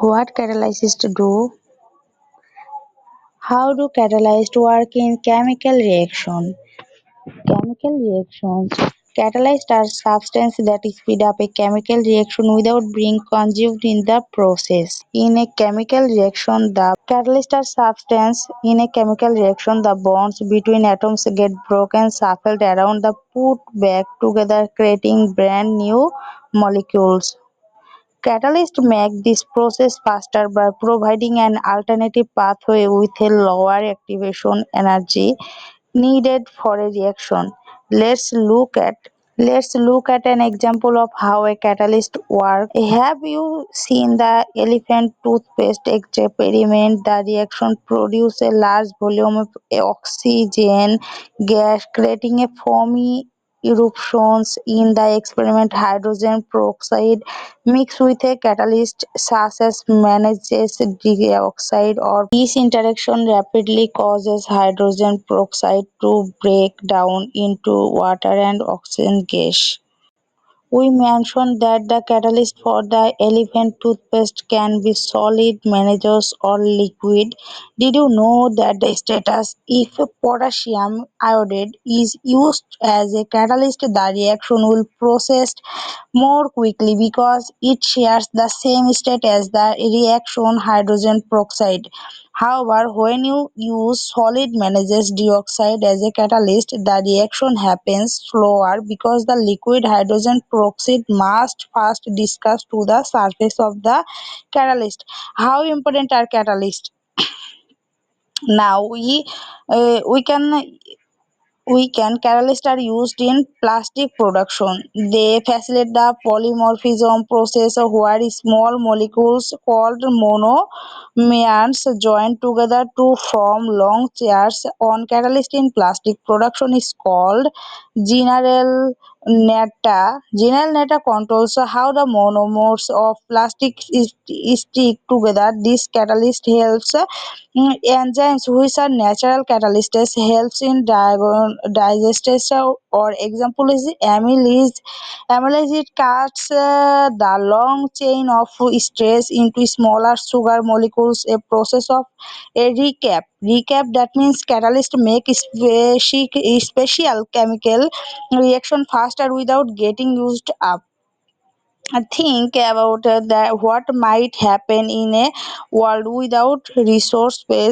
What catalysts do? How do catalysts work in chemical reaction? Chemical reactions. Catalysts are substances that speed up a chemical reaction without being consumed in the process. In a chemical reaction, the catalysts are substances. In a chemical reaction, the bonds between atoms get broken, shuffled around, the put back together, creating brand new molecules. Catalysts make this process faster by providing an alternative pathway with a lower activation energy needed for a reaction. Let's look at let's look at an example of how a catalyst works. Have you seen the elephant toothpaste experiment? The reaction produces a large volume of oxygen gas, creating a foamy eruptions. In the experiment, hydrogen peroxide mixed with a catalyst such as manganese dioxide or this interaction rapidly causes hydrogen peroxide to break down into water and oxygen gas. We mentioned that the catalyst for the elephant toothpaste can be solid, managers, or liquid. Did you know that the status if potassium iodide is used as a catalyst, the reaction will proceed more quickly because it shares the same state as the reaction hydrogen peroxide. However, when you use solid manganese dioxide as a catalyst, the reaction happens slower because the liquid hydrogen peroxide must first discuss to the surface of the catalyst. How important are catalysts? Now we can catalysts are used in plastic production. They facilitate the polymorphism process where small molecules called monomers join together to form long chairs. On catalyst in plastic production is called general neta. General neta controls how the monomers of plastic stick together. This catalyst helps enzymes, which are natural catalysts, helps in digestion. Or example is amylase. Amylase it cuts the long chain of stress into smaller sugar molecules. A process of a recap. Recap that means catalyst make special chemical reaction faster without getting used up. Think about that what might happen in a world without resource space